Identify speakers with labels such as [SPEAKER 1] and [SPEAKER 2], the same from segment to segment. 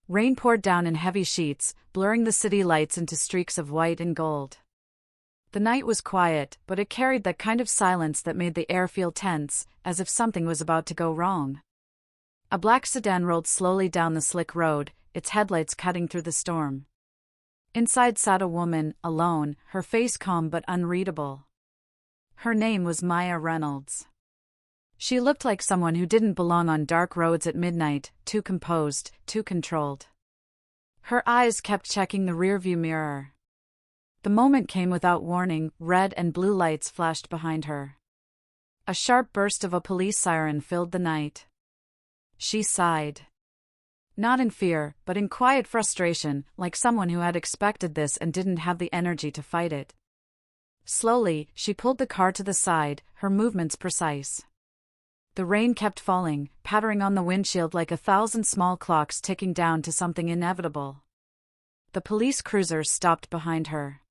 [SPEAKER 1] Rain poured down in heavy sheets, blurring the city lights into streaks of white and gold. The night was quiet, but it carried that kind of silence that made the air feel tense, as if something was about to go wrong. A black sedan rolled slowly down the slick road, its headlights cutting through the storm. Inside sat a woman, alone, her face calm but unreadable. Her name was Maya Reynolds. She looked like someone who didn't belong on dark roads at midnight, too composed, too controlled. Her eyes kept checking the rearview mirror. The moment came without warning, red and blue lights flashed behind her. A sharp burst of a police siren filled the night. She sighed. Not in fear, but in quiet frustration, like someone who had expected this and didn't have the energy to fight it. Slowly, she pulled the car to the side, her movements precise. The rain kept falling, pattering on the windshield like 1,000 small clocks ticking down to something inevitable. The police cruiser stopped behind her.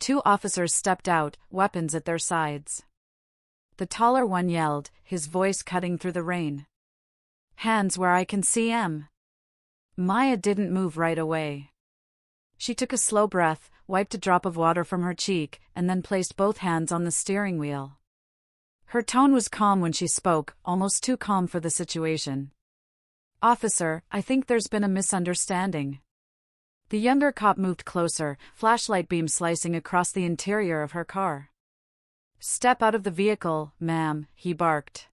[SPEAKER 1] 2 officers stepped out, weapons at their sides. The taller one yelled, his voice cutting through the rain. "Hands where I can see 'em." Maya didn't move right away. She took a slow breath, wiped a drop of water from her cheek, and then placed both hands on the steering wheel. Her tone was calm when she spoke, almost too calm for the situation. "Officer, I think there's been a misunderstanding." The younger cop moved closer, flashlight beam slicing across the interior of her car. "Step out of the vehicle, ma'am," he barked.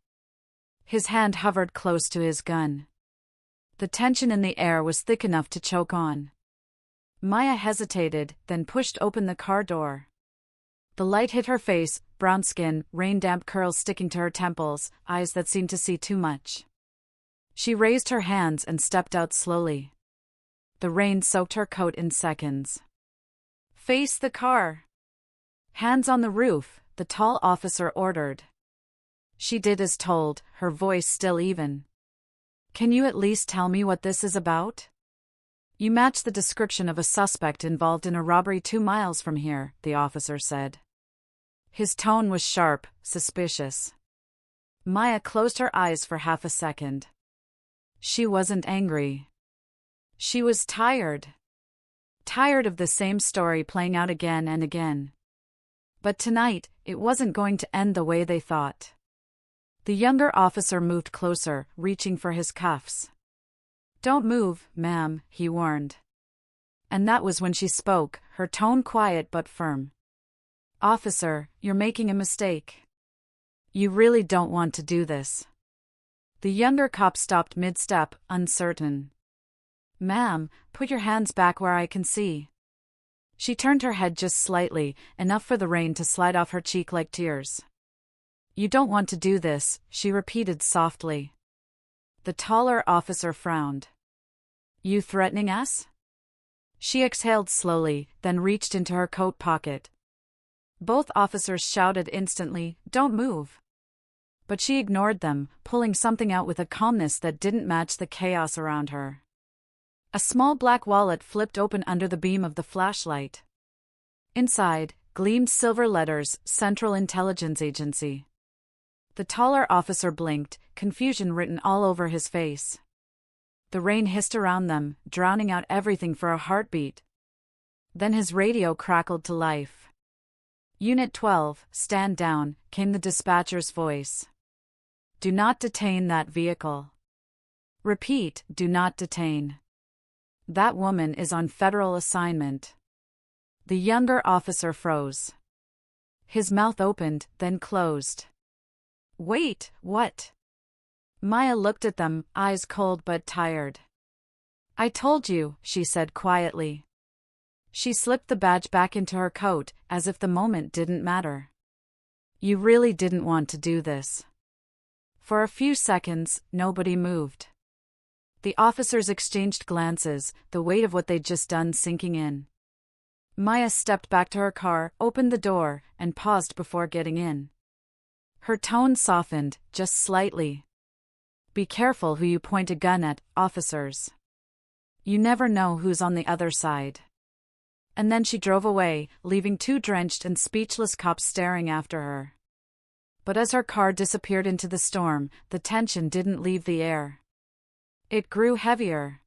[SPEAKER 1] His hand hovered close to his gun. The tension in the air was thick enough to choke on. Maya hesitated, then pushed open the car door. The light hit her face, brown skin, rain-damp curls sticking to her temples, eyes that seemed to see too much. She raised her hands and stepped out slowly. The rain soaked her coat in seconds. "Face the car." "Hands on the roof," the tall officer ordered. She did as told, her voice still even. "Can you at least tell me what this is about?" "You match the description of a suspect involved in a robbery 2 miles from here," the officer said. His tone was sharp, suspicious. Maya closed her eyes for half a second. She wasn't angry. She was tired. Tired of the same story playing out again and again. But tonight, it wasn't going to end the way they thought. The younger officer moved closer, reaching for his cuffs. "Don't move, ma'am," he warned. And that was when she spoke, her tone quiet but firm. "Officer, you're making a mistake. You really don't want to do this." The younger cop stopped mid-step, uncertain. "Ma'am, put your hands back where I can see." She turned her head just slightly, enough for the rain to slide off her cheek like tears. "You don't want to do this," she repeated softly. The taller officer frowned. "You threatening us?" She exhaled slowly, then reached into her coat pocket. Both officers shouted instantly, "Don't move." But she ignored them, pulling something out with a calmness that didn't match the chaos around her. A small black wallet flipped open under the beam of the flashlight. Inside, gleamed silver letters, Central Intelligence Agency. The taller officer blinked, confusion written all over his face. The rain hissed around them, drowning out everything for a heartbeat. Then his radio crackled to life. "Unit 12, stand down," came the dispatcher's voice. "Do not detain that vehicle. Repeat, do not detain. That woman is on federal assignment." The younger officer froze. His mouth opened, then closed. "Wait, what?" Maya looked at them, eyes cold but tired. "I told you," she said quietly. She slipped the badge back into her coat, as if the moment didn't matter. "You really didn't want to do this." For a few seconds, nobody moved. The officers exchanged glances, the weight of what they'd just done sinking in. Maya stepped back to her car, opened the door, and paused before getting in. Her tone softened, just slightly. "Be careful who you point a gun at, officers. You never know who's on the other side." And then she drove away, leaving 2 drenched and speechless cops staring after her. But as her car disappeared into the storm, the tension didn't leave the air. It grew heavier.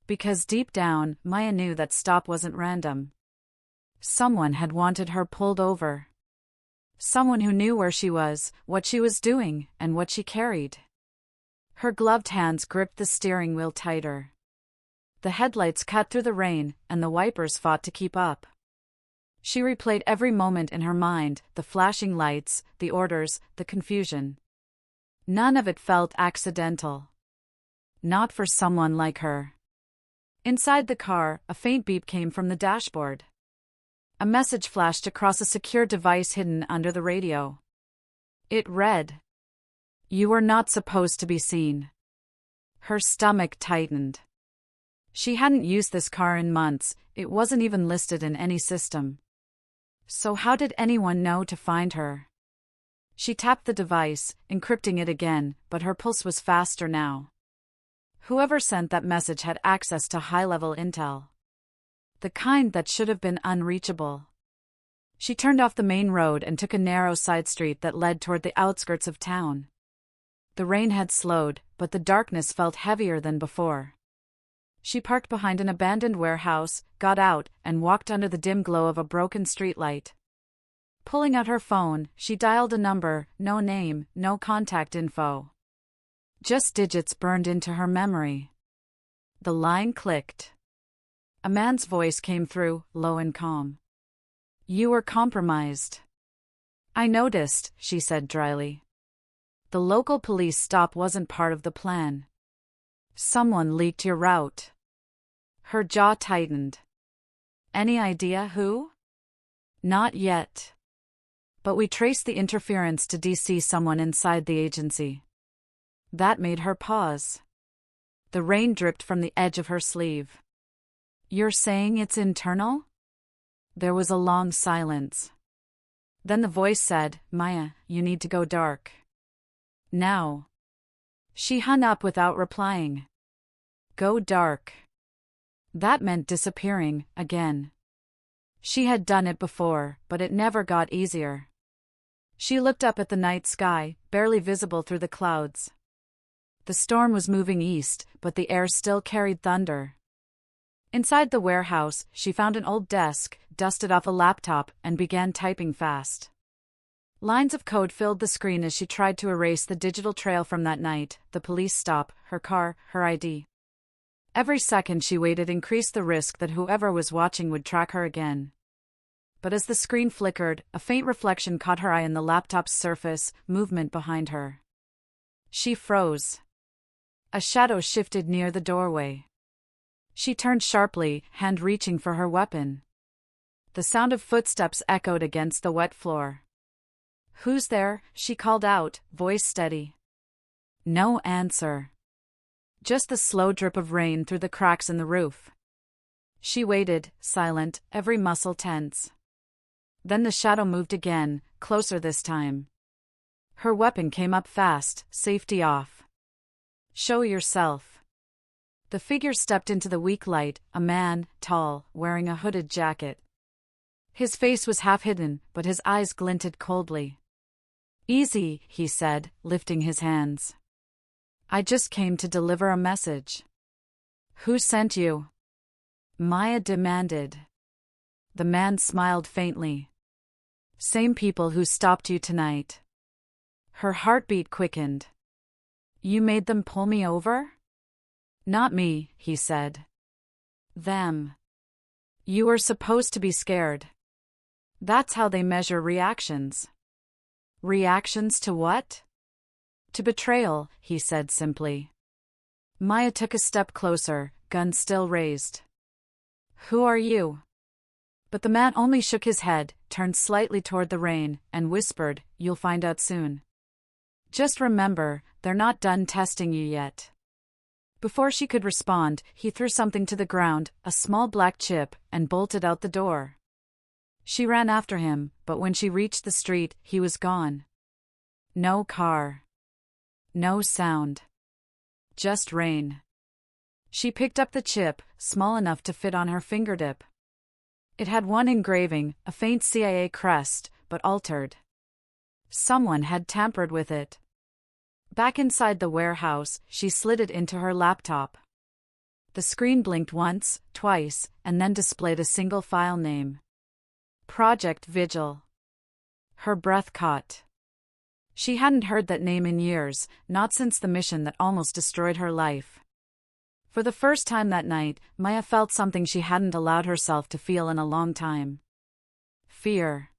[SPEAKER 1] Because deep down, Maya knew that stop wasn't random. Someone had wanted her pulled over. Someone who knew where she was, what she was doing, and what she carried. Her gloved hands gripped the steering wheel tighter. The headlights cut through the rain, and the wipers fought to keep up. She replayed every moment in her mind, the flashing lights, the orders, the confusion. None of it felt accidental. Not for someone like her. Inside the car, a faint beep came from the dashboard. A message flashed across a secure device hidden under the radio. It read, "You were not supposed to be seen." Her stomach tightened. She hadn't used this car in months, it wasn't even listed in any system. So how did anyone know to find her? She tapped the device, encrypting it again, but her pulse was faster now. Whoever sent that message had access to high-level intel. The kind that should have been unreachable. She turned off the main road and took a narrow side street that led toward the outskirts of town. The rain had slowed, but the darkness felt heavier than before. She parked behind an abandoned warehouse, got out, and walked under the dim glow of a broken streetlight. Pulling out her phone, she dialed a number, no name, no contact info. Just digits burned into her memory. The line clicked. A man's voice came through, low and calm. "You were compromised." "I noticed," she said dryly. "The local police stop wasn't part of the plan. Someone leaked your route." Her jaw tightened. "Any idea who?" "Not yet. But we traced the interference to DC someone inside the agency." That made her pause. The rain dripped from the edge of her sleeve. "You're saying it's internal?" There was a long silence. Then the voice said, "Maya, you need to go dark. Now." She hung up without replying. Go dark. That meant disappearing, again. She had done it before, but it never got easier. She looked up at the night sky, barely visible through the clouds. The storm was moving east, but the air still carried thunder. Inside the warehouse, she found an old desk, dusted off a laptop, and began typing fast. Lines of code filled the screen as she tried to erase the digital trail from that night, the police stop, her car, her ID. Every second she waited increased the risk that whoever was watching would track her again. But as the screen flickered, a faint reflection caught her eye in the laptop's surface, movement behind her. She froze. A shadow shifted near the doorway. She turned sharply, hand reaching for her weapon. The sound of footsteps echoed against the wet floor. "Who's there?" she called out, voice steady. No answer. Just the slow drip of rain through the cracks in the roof. She waited, silent, every muscle tense. Then the shadow moved again, closer this time. Her weapon came up fast, safety off. "Show yourself." The figure stepped into the weak light, a man, tall, wearing a hooded jacket. His face was half hidden, but his eyes glinted coldly. "Easy," he said, lifting his hands. "I just came to deliver a message." "Who sent you?" Maya demanded. The man smiled faintly. "Same people who stopped you tonight." Her heartbeat quickened. "You made them pull me over?" "Not me," he said. "Them. You were supposed to be scared. That's how they measure reactions." "Reactions to what?" "To betrayal," he said simply. Maya took a step closer, gun still raised. "Who are you?" But the man only shook his head, turned slightly toward the rain, and whispered, "You'll find out soon. Just remember, they're not done testing you yet." Before she could respond, he threw something to the ground, a small black chip, and bolted out the door. She ran after him, but when she reached the street, he was gone. No car. No sound. Just rain. She picked up the chip, small enough to fit on her fingertip. It had one engraving, a faint CIA crest, but altered. Someone had tampered with it. Back inside the warehouse, she slid it into her laptop. The screen blinked once, twice, and then displayed a single file name. Project Vigil. Her breath caught. She hadn't heard that name in years, not since the mission that almost destroyed her life. For the first time that night, Maya felt something she hadn't allowed herself to feel in a long time. Fear.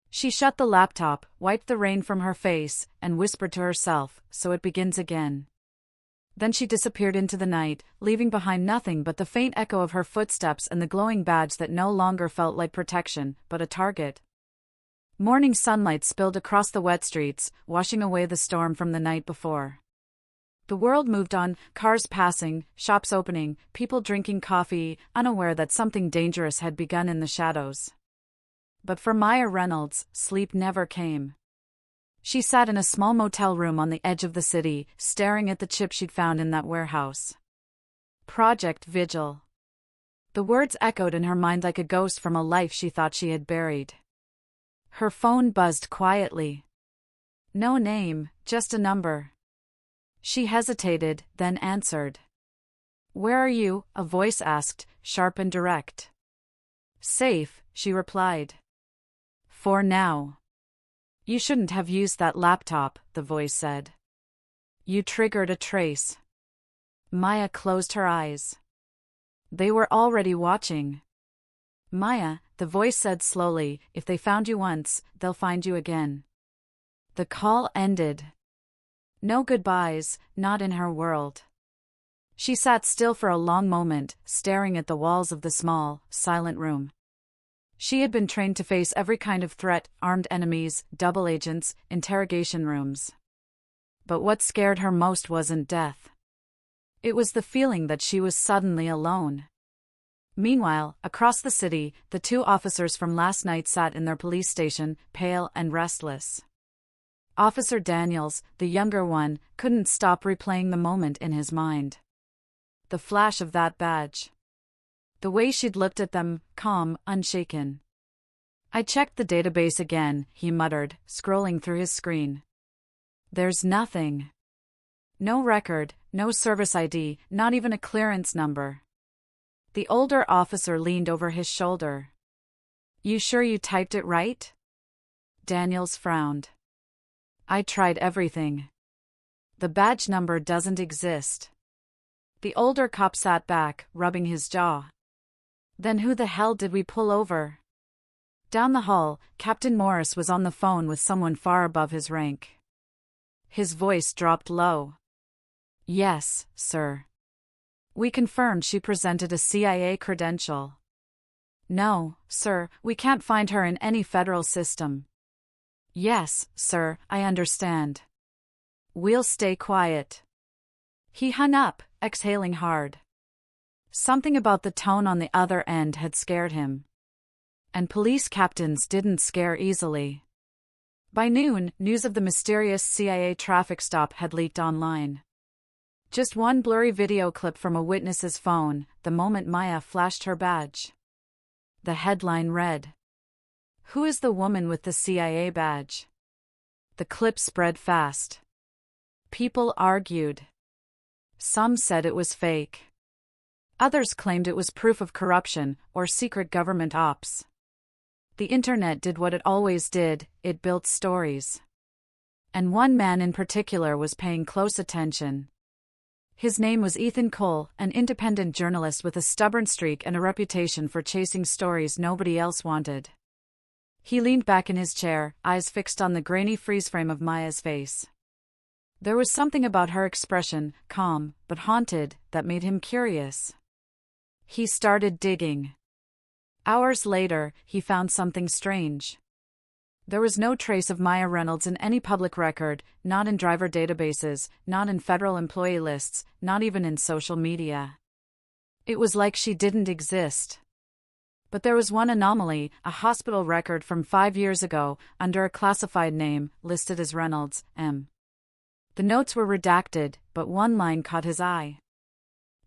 [SPEAKER 1] She shut the laptop, wiped the rain from her face, and whispered to herself, "So it begins again." Then she disappeared into the night, leaving behind nothing but the faint echo of her footsteps and the glowing badge that no longer felt like protection, but a target. Morning sunlight spilled across the wet streets, washing away the storm from the night before. The world moved on, cars passing, shops opening, people drinking coffee, unaware that something dangerous had begun in the shadows. But for Maya Reynolds, sleep never came. She sat in a small motel room on the edge of the city, staring at the chip she'd found in that warehouse. Project Vigil. The words echoed in her mind like a ghost from a life she thought she had buried. Her phone buzzed quietly. No name, just a number. She hesitated, then answered. "Where are you?" a voice asked, sharp and direct. "Safe," she replied. "For now." "You shouldn't have used that laptop," the voice said. "You triggered a trace." Maya closed her eyes. They were already watching. "Maya," the voice said slowly, "if they found you once, they'll find you again." The call ended. No goodbyes, not in her world. She sat still for a long moment, staring at the walls of the small, silent room. She had been trained to face every kind of threat, armed enemies, double agents, interrogation rooms. But what scared her most wasn't death. It was the feeling that she was suddenly alone. Meanwhile, across the city, the two officers from last night sat in their police station, pale and restless. Officer Daniels, the younger one, couldn't stop replaying the moment in his mind. The flash of that badge. The way she'd looked at them, calm, unshaken. "I checked the database again," he muttered, scrolling through his screen. "There's nothing. No record, no service ID, not even a clearance number." The older officer leaned over his shoulder. "You sure you typed it right?" Daniels frowned. "I tried everything. The badge number doesn't exist." The older cop sat back, rubbing his jaw. "Then who the hell did we pull over?" Down the hall, Captain Morris was on the phone with someone far above his rank. His voice dropped low. "Yes, sir. We confirmed she presented a CIA credential." "No, sir, we can't find her in any federal system." "Yes, sir, I understand. We'll stay quiet." He hung up, exhaling hard. Something about the tone on the other end had scared him. And police captains didn't scare easily. By noon, news of the mysterious CIA traffic stop had leaked online. Just one blurry video clip from a witness's phone, the moment Maya flashed her badge. The headline read, "Who is the woman with the CIA badge?" The clip spread fast. People argued. Some said it was fake. Others claimed it was proof of corruption or secret government ops. The internet did what it always did, it built stories. And one man in particular was paying close attention. His name was Ethan Cole, an independent journalist with a stubborn streak and a reputation for chasing stories nobody else wanted. He leaned back in his chair, eyes fixed on the grainy freeze frame of Maya's face. There was something about her expression, calm, but haunted, that made him curious. He started digging. Hours later, he found something strange. There was no trace of Maya Reynolds in any public record, not in driver databases, not in federal employee lists, not even in social media. It was like she didn't exist. But there was one anomaly, a hospital record from 5 years ago, under a classified name, listed as Reynolds, M. The notes were redacted, but one line caught his eye.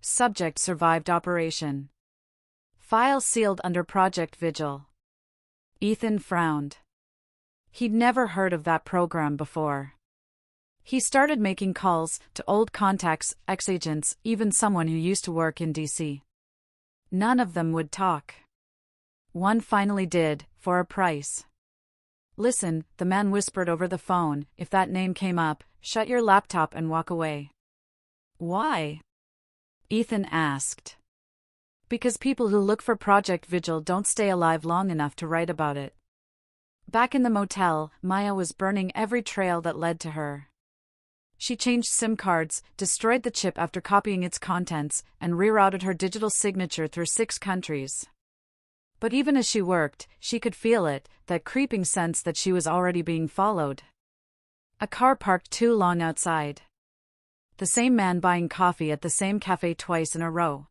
[SPEAKER 1] Subject survived operation. File sealed under Project Vigil. Ethan frowned. He'd never heard of that program before. He started making calls to old contacts, ex-agents, even someone who used to work in DC. None of them would talk. One finally did, for a price. "Listen," the man whispered over the phone, "if that name came up, shut your laptop and walk away." "Why?" Ethan asked. "Because people who look for Project Vigil don't stay alive long enough to write about it." Back in the motel, Maya was burning every trail that led to her. She changed SIM cards, destroyed the chip after copying its contents, and rerouted her digital signature through 6 countries. But even as she worked, she could feel it, that creeping sense that she was already being followed. A car parked too long outside. The same man buying coffee at the same cafe twice in a row.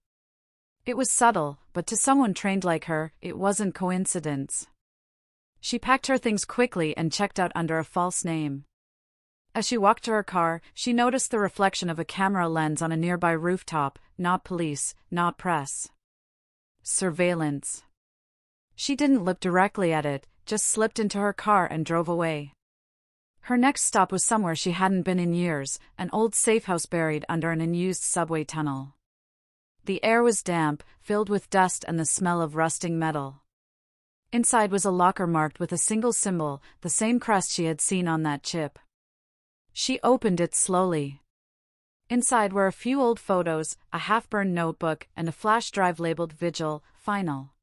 [SPEAKER 1] It was subtle, but to someone trained like her, it wasn't coincidence. She packed her things quickly and checked out under a false name. As she walked to her car, she noticed the reflection of a camera lens on a nearby rooftop. Not police, not press. Surveillance. She didn't look directly at it, just slipped into her car and drove away. Her next stop was somewhere she hadn't been in years, an old safe house buried under an unused subway tunnel. The air was damp, filled with dust and the smell of rusting metal. Inside was a locker marked with a single symbol, the same crest she had seen on that chip. She opened it slowly. Inside were a few old photos, a half-burned notebook, and a flash drive labeled Vigil, Final.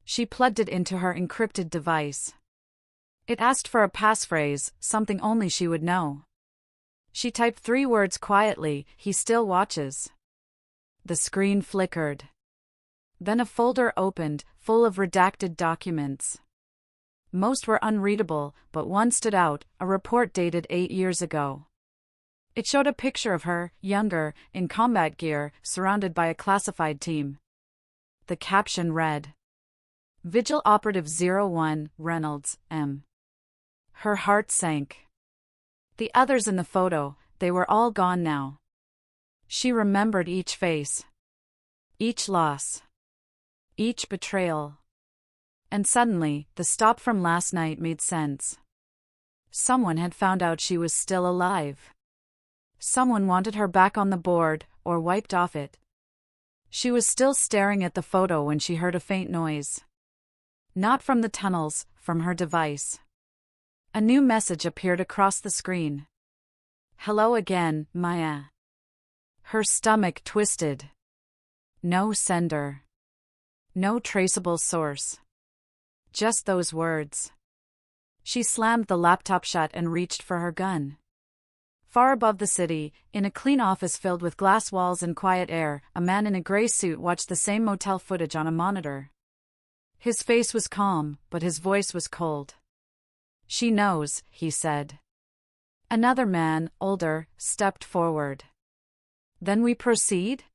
[SPEAKER 1] She plugged it into her encrypted device. It asked for a passphrase, something only she would know. She typed 3 words quietly, "He still watches." The screen flickered. Then a folder opened, full of redacted documents. Most were unreadable, but one stood out, a report dated 8 years ago. It showed a picture of her, younger, in combat gear, surrounded by a classified team. The caption read, "Vigil Operative 01, Reynolds, M." Her heart sank. The others in the photo, they were all gone now. She remembered each face. Each loss. Each betrayal. And suddenly, the stop from last night made sense. Someone had found out she was still alive. Someone wanted her back on the board, or wiped off it. She was still staring at the photo when she heard a faint noise. Not from the tunnels, from her device. A new message appeared across the screen. "Hello again, Maya." Her stomach twisted. No sender. No traceable source. Just those words. She slammed the laptop shut and reached for her gun. Far above the city, in a clean office filled with glass walls and quiet air, a man in a gray suit watched the same motel footage on a monitor. His face was calm, but his voice was cold. "She knows," he said. Another man, older, stepped forward. "Then we proceed?"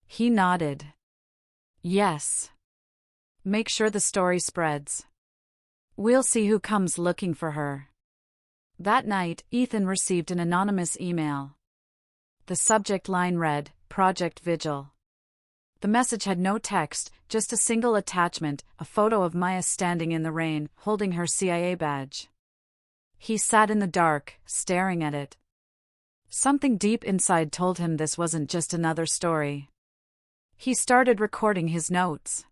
[SPEAKER 1] He nodded. "Yes. Make sure the story spreads. We'll see who comes looking for her." That night, Ethan received an anonymous email. The subject line read, "Project Vigil." The message had no text, just a single attachment, a photo of Maya standing in the rain, holding her CIA badge. He sat in the dark, staring at it. Something deep inside told him this wasn't just another story. He started recording his notes.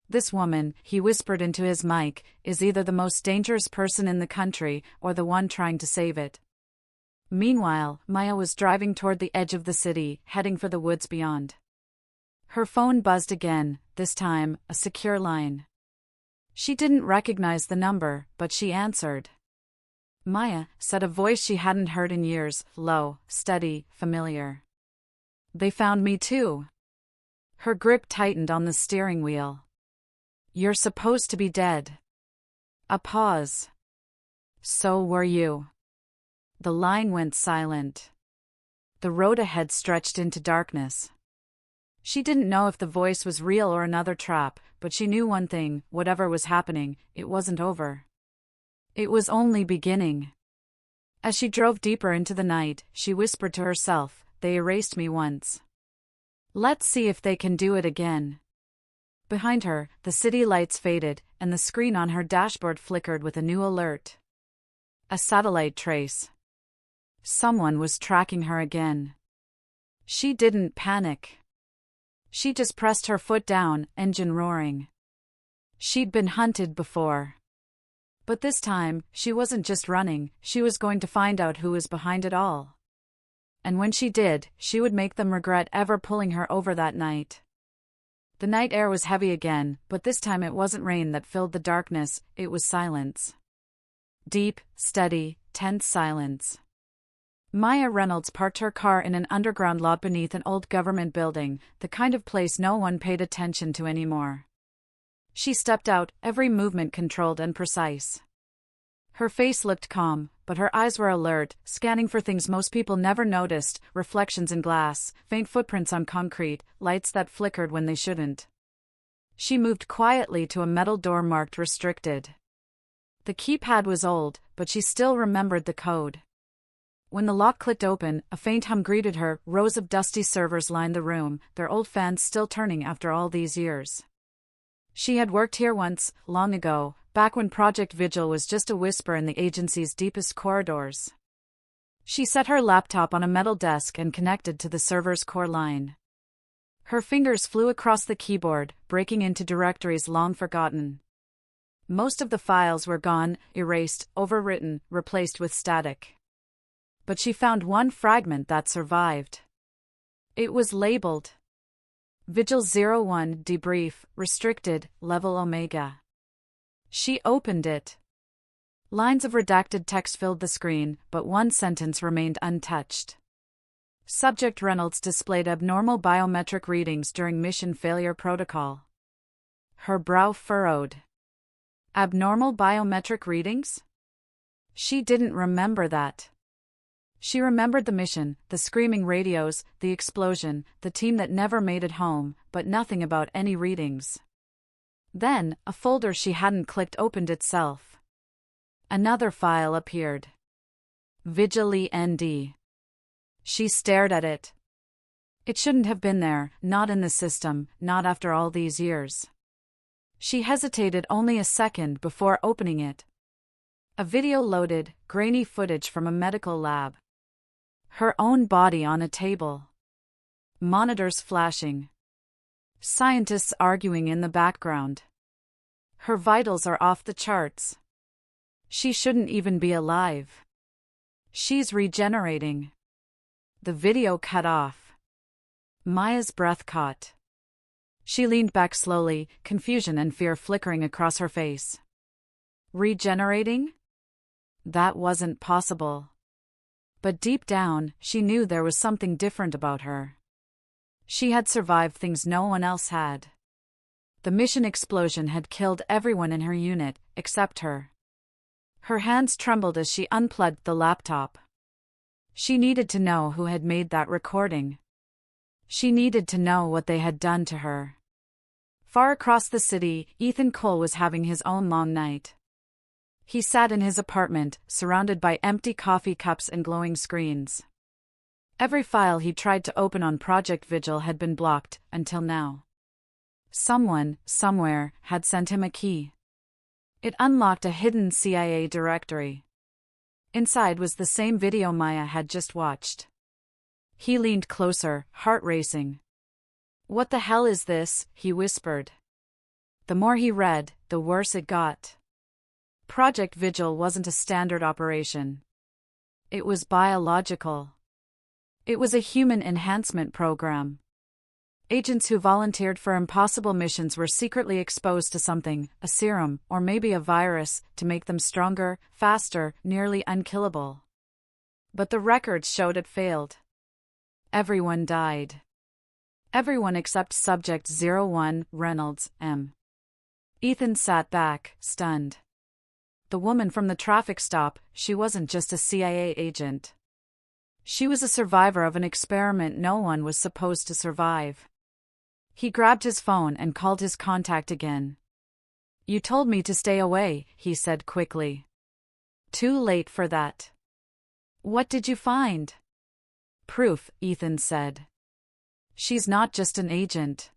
[SPEAKER 1] "This woman," he whispered into his mic, "is either the most dangerous person in the country, or the one trying to save it." Meanwhile, Maya was driving toward the edge of the city, heading for the woods beyond. Her phone buzzed again, this time, a secure line. She didn't recognize the number, but she answered. "Maya," said a voice she hadn't heard in years, low, steady, familiar. "They found me too." Her grip tightened on the steering wheel. "You're supposed to be dead." A pause. "So were you." The line went silent. The road ahead stretched into darkness. She didn't know if the voice was real or another trap, but she knew one thing, whatever was happening, it wasn't over. It was only beginning. As she drove deeper into the night, she whispered to herself, "They erased me once. Let's see if they can do it again." Behind her, the city lights faded, and the screen on her dashboard flickered with a new alert. A satellite trace. Someone was tracking her again. She didn't panic. She just pressed her foot down, engine roaring. She'd been hunted before. But this time, she wasn't just running, she was going to find out who was behind it all. And when she did, she would make them regret ever pulling her over that night. The night air was heavy again, but this time it wasn't rain that filled the darkness, it was silence. Deep, steady, tense silence. Maya Reynolds parked her car in an underground lot beneath an old government building, the kind of place no one paid attention to anymore. She stepped out, every movement controlled and precise. Her face looked calm, but her eyes were alert, scanning for things most people never noticed: reflections in glass, faint footprints on concrete, lights that flickered when they shouldn't. She moved quietly to a metal door marked restricted. The keypad was old, but she still remembered the code. When the lock clicked open, a faint hum greeted her. Rows of dusty servers lined the room, their old fans still turning after all these years. She had worked here once, long ago, back when Project Vigil was just a whisper in the agency's deepest corridors. She set her laptop on a metal desk and connected to the server's core line. Her fingers flew across the keyboard, breaking into directories long forgotten. Most of the files were gone, erased, overwritten, replaced with static. But she found one fragment that survived. It was labeled Vigil 01 Debrief, Restricted, Level Omega. She opened it. Lines of redacted text filled the screen, but one sentence remained untouched. Subject Reynolds displayed abnormal biometric readings during mission failure protocol. Her brow furrowed. Abnormal biometric readings? She didn't remember that. She remembered the mission, the screaming radios, the explosion, the team that never made it home, but nothing about any readings. Then, a folder she hadn't clicked opened itself. Another file appeared. Vigil ND. She stared at it. It shouldn't have been there, not in the system, not after all these years. She hesitated only a second before opening it. A video loaded, grainy footage from a medical lab. Her own body on a table. Monitors flashing. Scientists arguing in the background. Her vitals are off the charts. She shouldn't even be alive. She's regenerating. The video cut off. Maya's breath caught. She leaned back slowly, confusion and fear flickering across her face. Regenerating? That wasn't possible. But deep down, she knew there was something different about her. She had survived things no one else had. The mission explosion had killed everyone in her unit, except her. Her hands trembled as she unplugged the laptop. She needed to know who had made that recording. She needed to know what they had done to her. Far across the city, Ethan Cole was having his own long night. He sat in his apartment, surrounded by empty coffee cups and glowing screens. Every file he tried to open on Project Vigil had been blocked, until now. Someone, somewhere, had sent him a key. It unlocked a hidden CIA directory. Inside was the same video Maya had just watched. He leaned closer, heart racing. "What the hell is this?" he whispered. The more he read, the worse it got. Project Vigil wasn't a standard operation. It was biological. It was a human enhancement program. Agents who volunteered for impossible missions were secretly exposed to something, a serum, or maybe a virus, to make them stronger, faster, nearly unkillable. But the records showed it failed. Everyone died. Everyone except Subject 01, Reynolds, M. Ethan sat back, stunned. The woman from the traffic stop, she wasn't just a CIA agent. She was a survivor of an experiment no one was supposed to survive. He grabbed his phone and called his contact again. "You told me to stay away," he said quickly. "Too late for that." "What did you find?" "Proof," Ethan said. "She's not just an agent.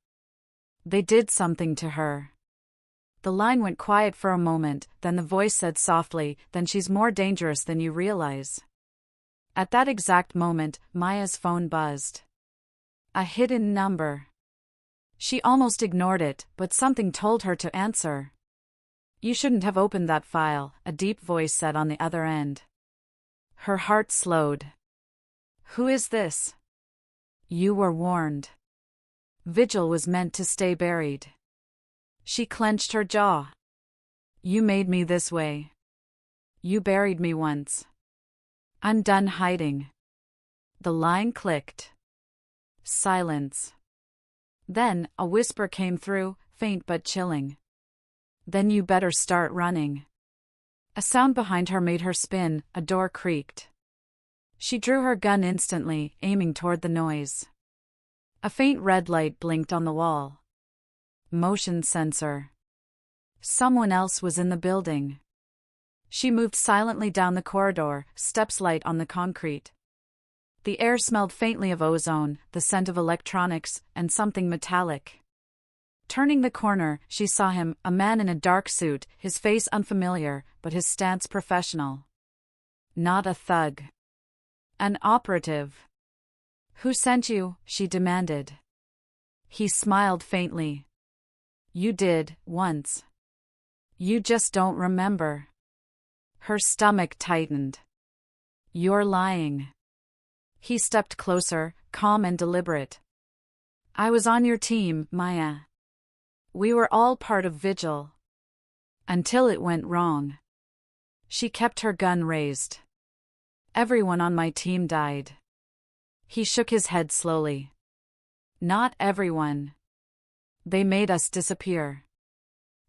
[SPEAKER 1] They did something to her." The line went quiet for a moment, then the voice said softly, "Then she's more dangerous than you realize." At that exact moment, Maya's phone buzzed. A hidden number. She almost ignored it, but something told her to answer. "You shouldn't have opened that file," a deep voice said on the other end. Her heart slowed. "Who is this?" "You were warned. Vigil was meant to stay buried." She clenched her jaw. "You made me this way. You buried me once. I'm done hiding." The line clicked. Silence. Then, a whisper came through, faint but chilling. "Then you better start running." A sound behind her made her spin, a door creaked. She drew her gun instantly, aiming toward the noise. A faint red light blinked on the wall. Motion sensor. Someone else was in the building. She moved silently down the corridor, steps light on the concrete. The air smelled faintly of ozone, the scent of electronics, and something metallic. Turning the corner, she saw him, a man in a dark suit, his face unfamiliar, but his stance professional. Not a thug. An operative. "Who sent you?" she demanded. He smiled faintly. "You did, once. You just don't remember." Her stomach tightened. "You're lying." He stepped closer, calm and deliberate. "I was on your team, Maya. We were all part of Vigil. Until it went wrong." She kept her gun raised. "Everyone on my team died." He shook his head slowly. "Not everyone. They made us disappear.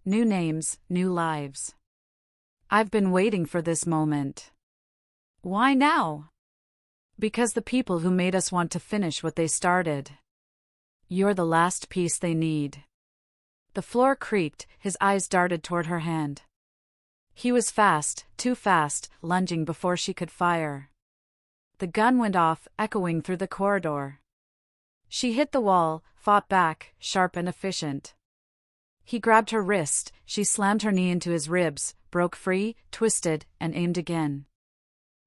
[SPEAKER 1] New names, new lives. I've been waiting for this moment." "Why now?" "Because the people who made us want to finish what they started. You're the last piece they need." The floor creaked, his eyes darted toward her hand. He was fast, too fast, lunging before she could fire. The gun went off, echoing through the corridor. She hit the wall, fought back, sharp and efficient. He grabbed her wrist, she slammed her knee into his ribs, broke free, twisted, and aimed again.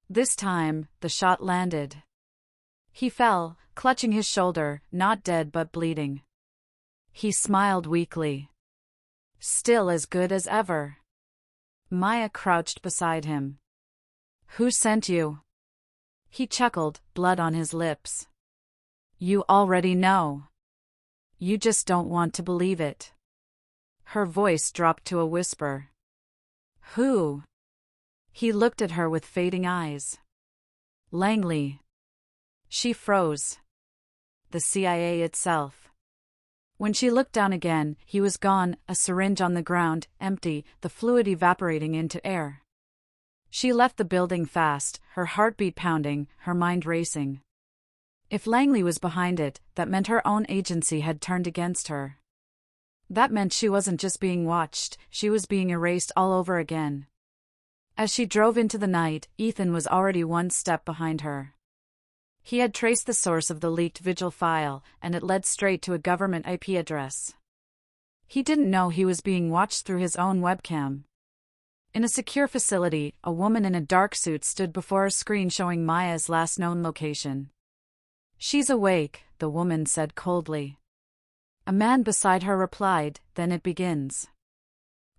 [SPEAKER 1] This time, the shot landed. He fell, clutching his shoulder, not dead but bleeding. He smiled weakly. "Still as good as ever." Maya crouched beside him. "Who sent you?" He chuckled, blood on his lips. "You already know. You just don't want to believe it." Her voice dropped to a whisper. "Who?" He looked at her with fading eyes. "Langley." She froze. The CIA itself. When she looked down again, he was gone, a syringe on the ground, empty, the fluid evaporating into air. She left the building fast, her heartbeat pounding, her mind racing. If Langley was behind it, that meant her own agency had turned against her. That meant she wasn't just being watched, she was being erased all over again. As she drove into the night, Ethan was already one step behind her. He had traced the source of the leaked Vigil file, and it led straight to a government IP address. He didn't know he was being watched through his own webcam. In a secure facility, a woman in a dark suit stood before a screen showing Maya's last known location. "She's awake," the woman said coldly. A man beside her replied, "Then it begins."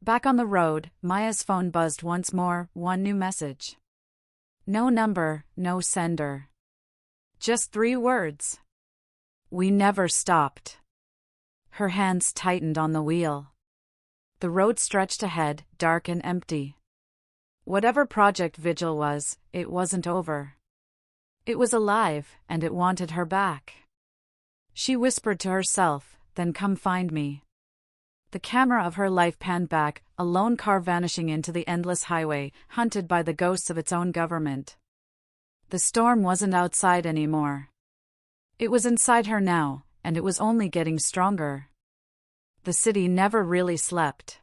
[SPEAKER 1] Back on the road, Maya's phone buzzed once more, one new message. No number, no sender. Just 3 words. "We never stopped." Her hands tightened on the wheel. The road stretched ahead, dark and empty. Whatever Project Vigil was, it wasn't over. It was alive, and it wanted her back. She whispered to herself, "Then come find me." The camera of her life panned back, a lone car vanishing into the endless highway, hunted by the ghosts of its own government. The storm wasn't outside anymore. It was inside her now, and it was only getting stronger. The city never really slept.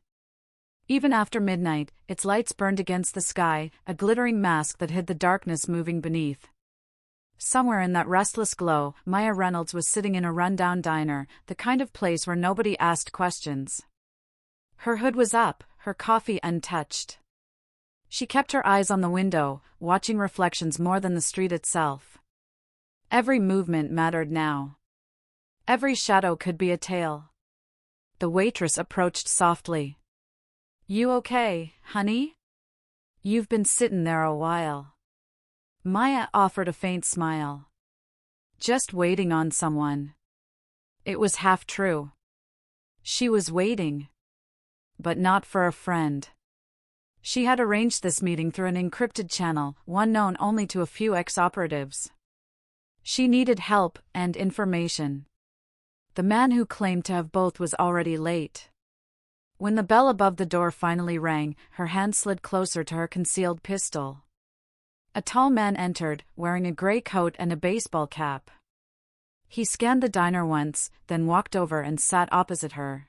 [SPEAKER 1] Even after midnight, its lights burned against the sky, a glittering mask that hid the darkness moving beneath. Somewhere in that restless glow, Maya Reynolds was sitting in a rundown diner, the kind of place where nobody asked questions. Her hood was up, her coffee untouched. She kept her eyes on the window, watching reflections more than the street itself. Every movement mattered now. Every shadow could be a tale. The waitress approached softly. "You okay, honey? You've been sittin' there a while." Maya offered a faint smile. Just waiting on someone. It was half true. She was waiting. But not for a friend. She had arranged this meeting through an encrypted channel, one known only to a few ex-operatives. She needed help and information. The man who claimed to have both was already late. When the bell above the door finally rang, her hand slid closer to her concealed pistol. A tall man entered, wearing a gray coat and a baseball cap. He scanned the diner once, then walked over and sat opposite her.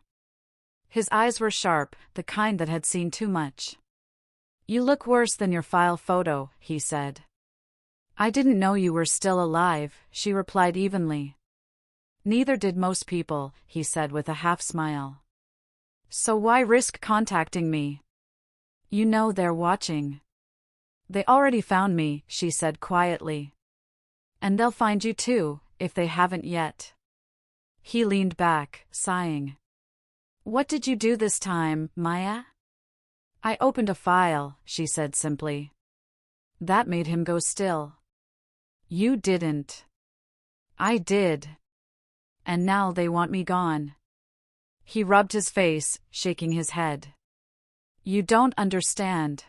[SPEAKER 1] His eyes were sharp, the kind that had seen too much. "You look worse than your file photo," he said. "I didn't know you were still alive," she replied evenly. "Neither did most people," he said with a half-smile. "So why risk contacting me? You know they're watching." "They already found me," she said quietly. "And they'll find you too, if they haven't yet." He leaned back, sighing. "What did you do this time, Maya?" "I opened a file," she said simply. That made him go still. "You didn't." "I did. And now they want me gone." He rubbed his face, shaking his head. "You don't understand.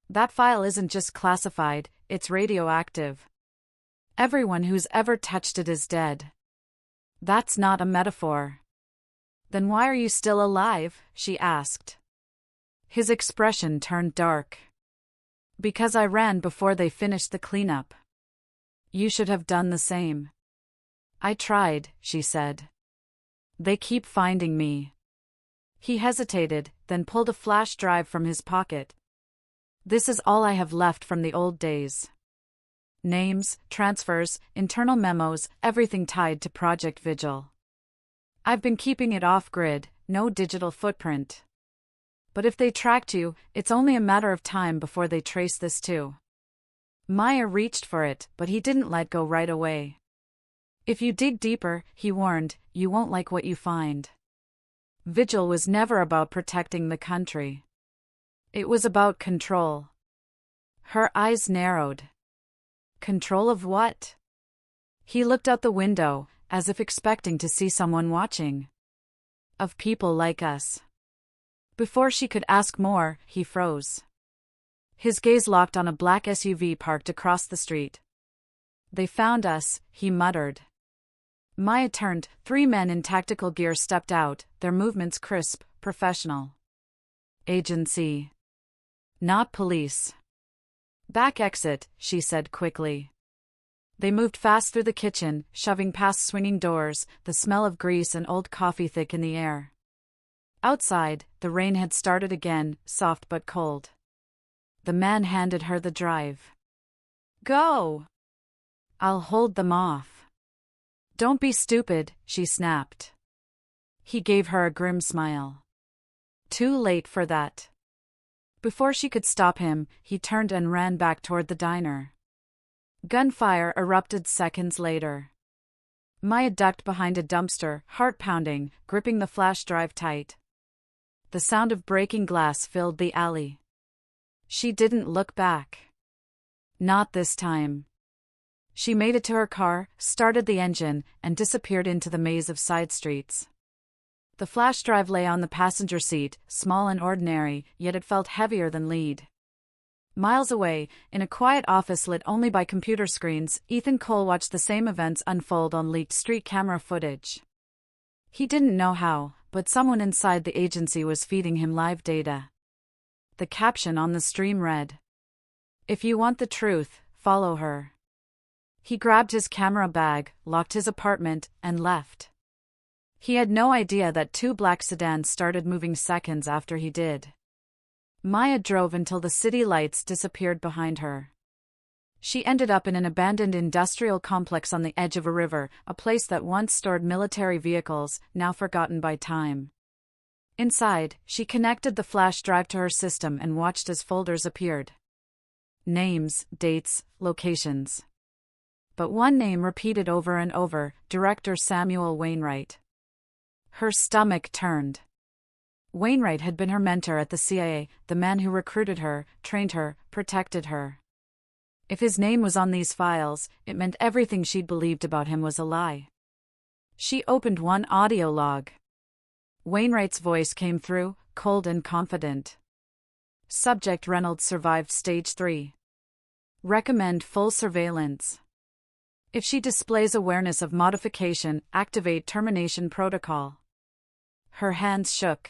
[SPEAKER 1] That file isn't just classified, it's radioactive. Everyone who's ever touched it is dead." "That's not a metaphor." "Then why are you still alive?" she asked. His expression turned dark. "Because I ran before they finished the cleanup. You should have done the same." "I tried," she said. "They keep finding me." He hesitated, then pulled a flash drive from his pocket. "This is all I have left from the old days. Names, transfers, internal memos, everything tied to Project Vigil. I've been keeping it off-grid, no digital footprint. But if they tracked you, it's only a matter of time before they trace this too." Maya reached for it, but he didn't let go right away. "If you dig deeper," he warned, "you won't like what you find." Vigil was never about protecting the country. It was about control. Her eyes narrowed. Control of what? He looked out the window, as if expecting to see someone watching. "Of people like us." Before she could ask more, he froze. His gaze locked on a black SUV parked across the street. "They found us," he muttered. Maya turned. 3 men in tactical gear stepped out, their movements crisp, professional. "Agency. Not police." "Back exit," she said quickly. They moved fast through the kitchen, shoving past swinging doors, the smell of grease and old coffee thick in the air. Outside, the rain had started again, soft but cold. The man handed her the drive. "Go! I'll hold them off." "Don't be stupid," she snapped. He gave her a grim smile. Too late for that. Before she could stop him, he turned and ran back toward the diner. Gunfire erupted seconds later. Maya ducked behind a dumpster, heart pounding, gripping the flash drive tight. The sound of breaking glass filled the alley. She didn't look back. Not this time. She made it to her car, started the engine, and disappeared into the maze of side streets. The flash drive lay on the passenger seat, small and ordinary, yet it felt heavier than lead. Miles away, in a quiet office lit only by computer screens, Ethan Cole watched the same events unfold on leaked street camera footage. He didn't know how, but someone inside the agency was feeding him live data. The caption on the stream read, "If you want the truth, follow her." He grabbed his camera bag, locked his apartment, and left. He had no idea that 2 black sedans started moving seconds after he did. Maya drove until the city lights disappeared behind her. She ended up in an abandoned industrial complex on the edge of a river, a place that once stored military vehicles, now forgotten by time. Inside, she connected the flash drive to her system and watched as folders appeared. Names, dates, locations. But one name repeated over and over: Director Samuel Wainwright. Her stomach turned. Wainwright had been her mentor at the CIA, the man who recruited her, trained her, protected her. If his name was on these files, it meant everything she'd believed about him was a lie. She opened one audio log. Wainwright's voice came through, cold and confident. Subject: Reynolds survived stage 3. Recommend full surveillance. If she displays awareness of modification, activate termination protocol. Her hands shook.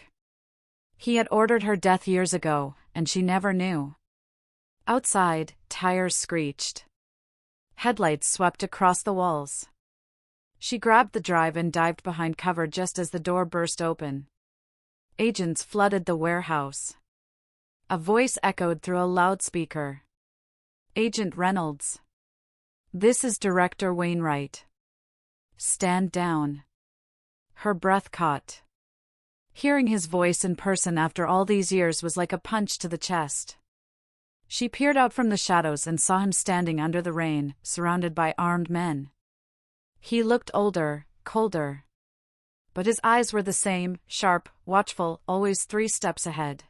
[SPEAKER 1] He had ordered her death years ago, and she never knew. Outside, tires screeched. Headlights swept across the walls. She grabbed the drive and dived behind cover just as the door burst open. Agents flooded the warehouse. A voice echoed through a loudspeaker. Agent Reynolds. This is Director Wainwright. Stand down. Her breath caught. Hearing his voice in person after all these years was like a punch to the chest. She peered out from the shadows and saw him standing under the rain, surrounded by armed men. He looked older, colder. But his eyes were the same, sharp, watchful, always 3 steps ahead.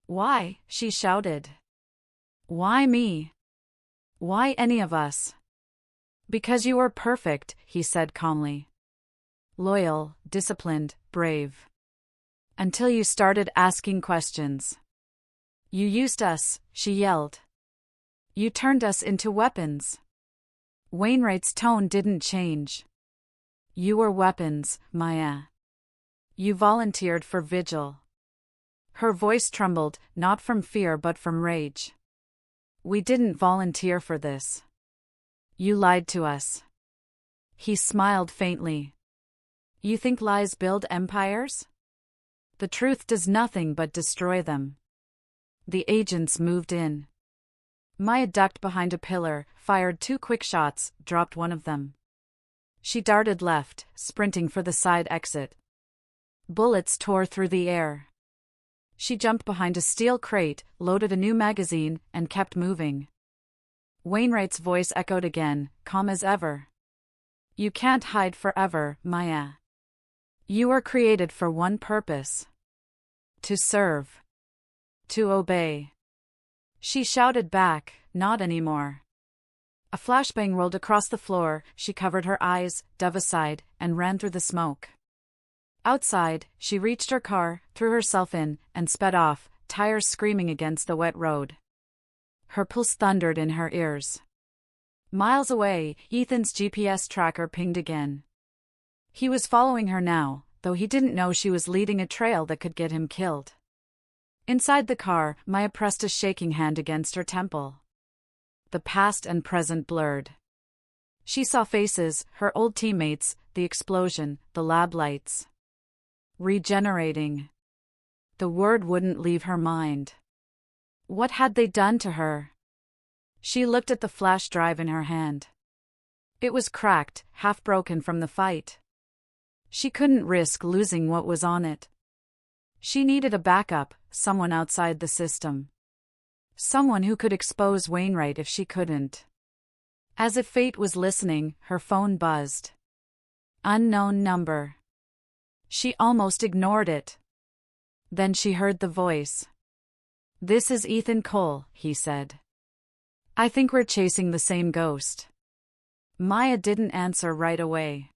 [SPEAKER 1] Why? She shouted. Why me? Why any of us? Because you were perfect, he said calmly. Loyal, disciplined, brave. Until you started asking questions. You used us, she yelled. You turned us into weapons. Wainwright's tone didn't change. You were weapons, Maya. You volunteered for vigil. Her voice trembled, not from fear but from rage. We didn't volunteer for this. You lied to us. He smiled faintly. You think lies build empires? The truth does nothing but destroy them. The agents moved in. Maya ducked behind a pillar, fired 2 quick shots, dropped one of them. She darted left, sprinting for the side exit. Bullets tore through the air. She jumped behind a steel crate, loaded a new magazine, and kept moving. Wainwright's voice echoed again, calm as ever. You can't hide forever, Maya. You were created for one purpose. To serve. To obey. She shouted back, not anymore. A flashbang rolled across the floor, she covered her eyes, dove aside, and ran through the smoke. Outside, she reached her car, threw herself in, and sped off, tires screaming against the wet road. Her pulse thundered in her ears. Miles away, Ethan's GPS tracker pinged again. He was following her now, though he didn't know she was leading a trail that could get him killed. Inside the car, Maya pressed a shaking hand against her temple. The past and present blurred. She saw faces, her old teammates, the explosion, the lab lights. Regenerating. The word wouldn't leave her mind. What had they done to her? She looked at the flash drive in her hand. It was cracked, half broken from the fight. She couldn't risk losing what was on it. She needed a backup, someone outside the system. Someone who could expose Wainwright if she couldn't. As if fate was listening, her phone buzzed. Unknown number. She almost ignored it. Then she heard the voice. This is Ethan Cole, he said. I think we're chasing the same ghost. Maya didn't answer right away.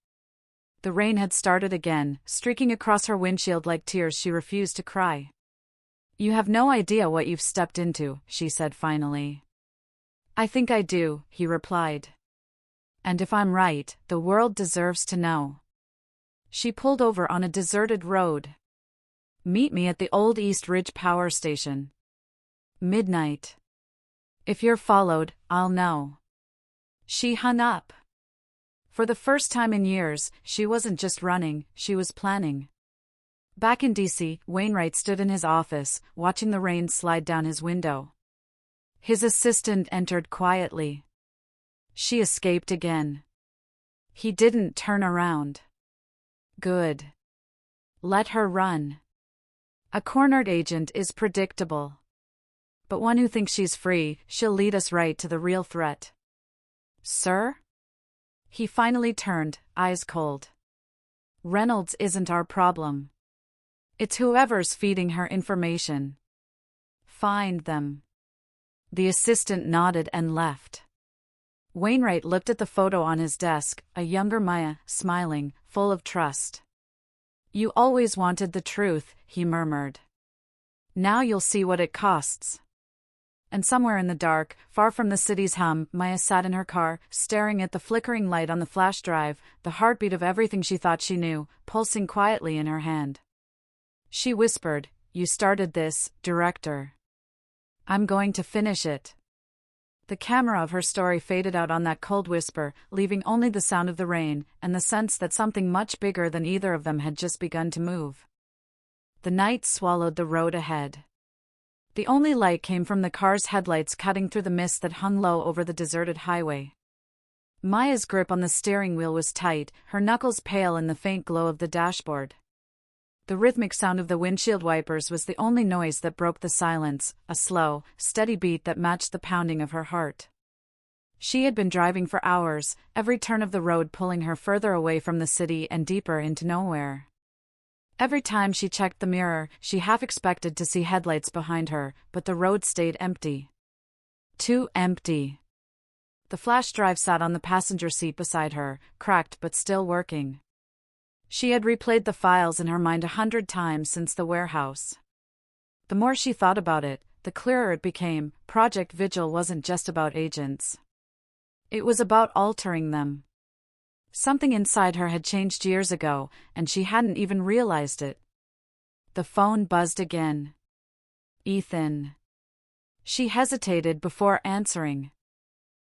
[SPEAKER 1] The rain had started again, streaking across her windshield like tears she refused to cry. You have no idea what you've stepped into, she said finally. I think I do, he replied. And if I'm right, the world deserves to know. She pulled over on a deserted road. Meet me at the old East Ridge Power Station. Midnight. If you're followed, I'll know. She hung up. For the first time in years, she wasn't just running, she was planning. Back in D.C., Wainwright stood in his office, watching the rain slide down his window. His assistant entered quietly. She escaped again. He didn't turn around. Good. Let her run. A cornered agent is predictable. But one who thinks she's free, she'll lead us right to the real threat. Sir? He finally turned, eyes cold. Reynolds isn't our problem. It's whoever's feeding her information. Find them. The assistant nodded and left. Wainwright looked at the photo on his desk, a younger Maya, smiling, full of trust. You always wanted the truth, he murmured. Now you'll see what it costs. And somewhere in the dark, far from the city's hum, Maya sat in her car, staring at the flickering light on the flash drive, the heartbeat of everything she thought she knew, pulsing quietly in her hand. She whispered, "You started this, director. I'm going to finish it." The camera of her story faded out on that cold whisper, leaving only the sound of the rain, and the sense that something much bigger than either of them had just begun to move. The night swallowed the road ahead. The only light came from the car's headlights cutting through the mist that hung low over the deserted highway. Maya's grip on the steering wheel was tight, her knuckles pale in the faint glow of the dashboard. The rhythmic sound of the windshield wipers was the only noise that broke the silence, a slow, steady beat that matched the pounding of her heart. She had been driving for hours, every turn of the road pulling her further away from the city and deeper into nowhere. Every time she checked the mirror, she half expected to see headlights behind her, but the road stayed empty. Too empty. The flash drive sat on the passenger seat beside her, cracked but still working. She had replayed the files in her mind 100 times since the warehouse. The more she thought about it, the clearer it became. Project Vigil wasn't just about agents. It was about altering them. Something inside her had changed years ago, and she hadn't even realized it. The phone buzzed again. Ethan. She hesitated before answering.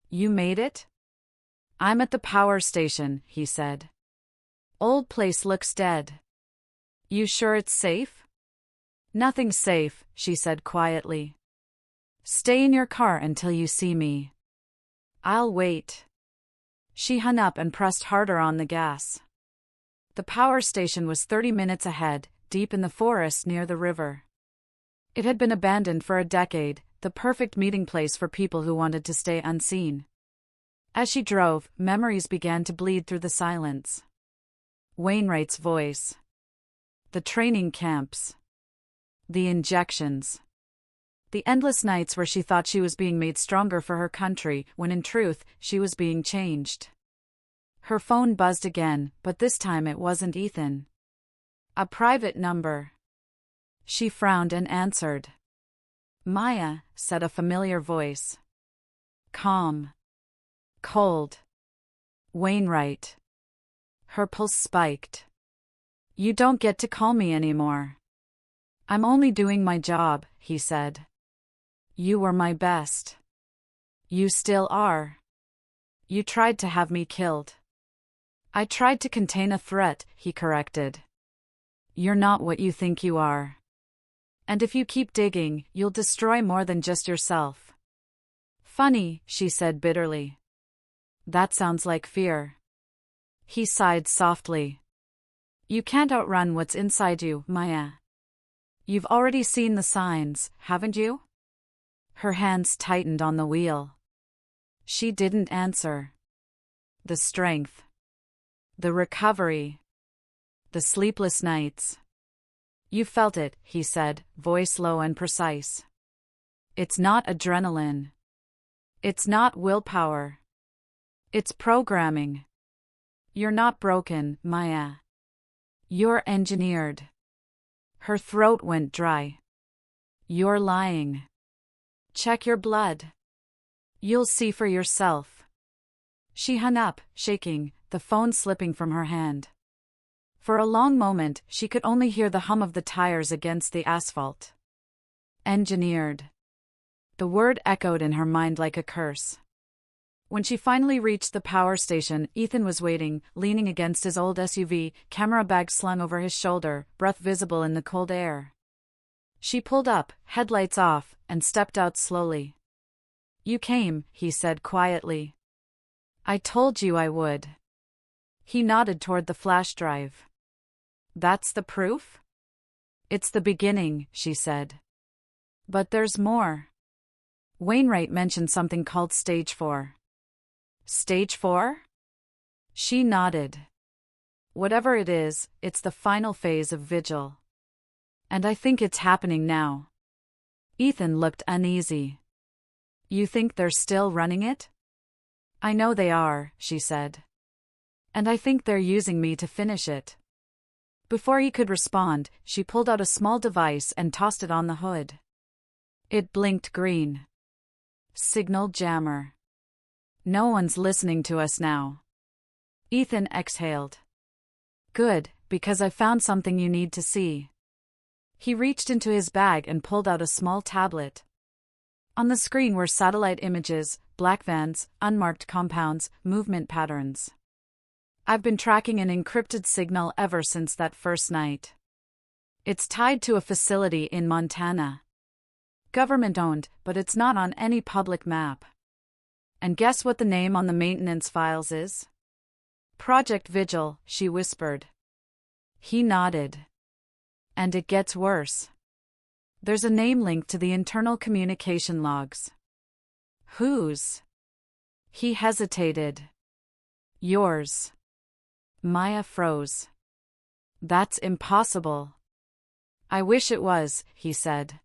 [SPEAKER 1] You made it? I'm at the power station, he said. Old place looks dead. You sure it's safe? Nothing's safe, she said quietly. Stay in your car until you see me. I'll wait. She hung up and pressed harder on the gas. The power station was 30 minutes ahead, deep in the forest near the river. It had been abandoned for a decade, the perfect meeting place for people who wanted to stay unseen. As she drove, memories began to bleed through the silence. Wainwright's voice. The training camps. The injections. The endless nights where she thought she was being made stronger for her country, when in truth, she was being changed. Her phone buzzed again, but this time it wasn't Ethan. A private number. She frowned and answered. Maya, said a familiar voice. Calm. Cold. Wainwright. Her pulse spiked. You don't get to call me anymore. I'm only doing my job, he said. You were my best. You still are. You tried to have me killed. I tried to contain a threat, he corrected. You're not what you think you are. And if you keep digging, you'll destroy more than just yourself. Funny, she said bitterly. That sounds like fear. He sighed softly. You can't outrun what's inside you, Maya. You've already seen the signs, haven't you? Her hands tightened on the wheel. She didn't answer. The strength. The recovery. The sleepless nights. You felt it, he said, voice low and precise. It's not adrenaline. It's not willpower. It's programming. You're not broken, Maya. You're engineered. Her throat went dry. You're lying. Check your blood. You'll see for yourself. She hung up, shaking, the phone slipping from her hand. For a long moment, she could only hear the hum of the tires against the asphalt. Engineered. The word echoed in her mind like a curse. When she finally reached the power station, Ethan was waiting, leaning against his old SUV, camera bag slung over his shoulder, breath visible in the cold air. She pulled up, headlights off, and stepped out slowly. You came, he said quietly. I told you I would. He nodded toward the flash drive. That's the proof? It's the beginning, she said. But there's more. Wainwright mentioned something called Stage 4. Stage 4? She nodded. Whatever it is, it's the final phase of Vigil. And I think it's happening now. Ethan looked uneasy. You think they're still running it? I know they are, she said. And I think they're using me to finish it. Before he could respond, she pulled out a small device and tossed it on the hood. It blinked green. Signal jammer. No one's listening to us now. Ethan exhaled. Good, because I found something you need to see. He reached into his bag and pulled out a small tablet. On the screen were satellite images, black vans, unmarked compounds, movement patterns. I've been tracking an encrypted signal ever since that first night. It's tied to a facility in Montana. Government-owned, but it's not on any public map. And guess what the name on the maintenance files is? Project Vigil, she whispered. He nodded. And it gets worse. There's a name linked to the internal communication logs. Whose? He hesitated. Yours. Maya froze. That's impossible. I wish it was, he said.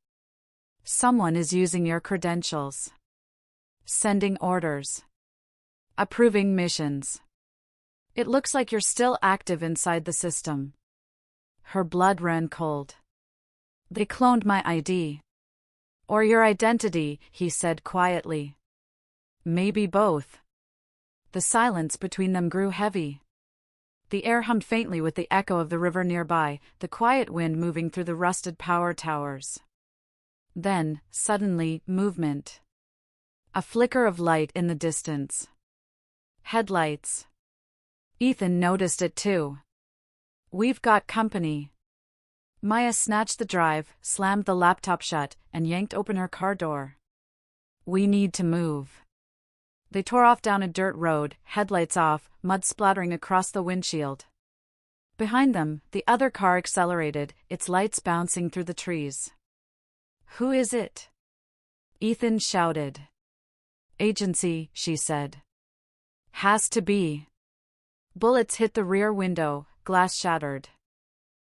[SPEAKER 1] Someone is using your credentials. Sending orders. Approving missions. It looks like you're still active inside the system. Her blood ran cold. They cloned my ID. Or your identity, he said quietly. Maybe both. The silence between them grew heavy. The air hummed faintly with the echo of the river nearby, the quiet wind moving through the rusted power towers. Then, suddenly, movement. A flicker of light in the distance. Headlights. Ethan noticed it too. We've got company. Maya snatched the drive, slammed the laptop shut, and yanked open her car door. We need to move. They tore off down a dirt road, headlights off, mud splattering across the windshield. Behind them, the other car accelerated, its lights bouncing through the trees. Who is it? Ethan shouted. Agency, she said. Has to be. Bullets hit the rear window, glass shattered.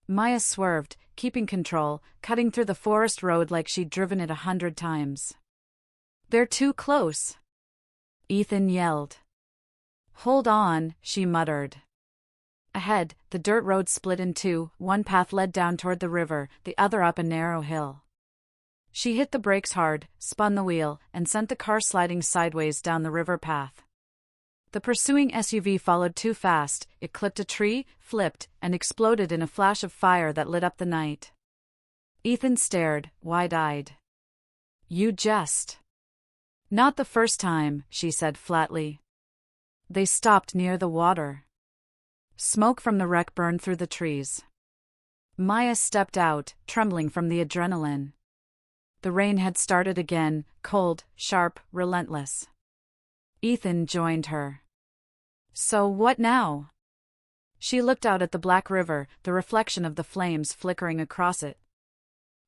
[SPEAKER 1] Maya swerved, keeping control, cutting through the forest road like she'd driven it 100 times. They're too close. Ethan yelled. Hold on, she muttered. Ahead, the dirt road split in two, one path led down toward the river, the other up a narrow hill. She hit the brakes hard, spun the wheel, and sent the car sliding sideways down the river path. The pursuing SUV followed too fast, it clipped a tree, flipped, and exploded in a flash of fire that lit up the night. Ethan stared, wide-eyed. You jest. Not the first time, she said flatly. They stopped near the water. Smoke from the wreck burned through the trees. Maya stepped out, trembling from the adrenaline. The rain had started again, cold, sharp, relentless. Ethan joined her. So what now? She looked out at the black river, the reflection of the flames flickering across it.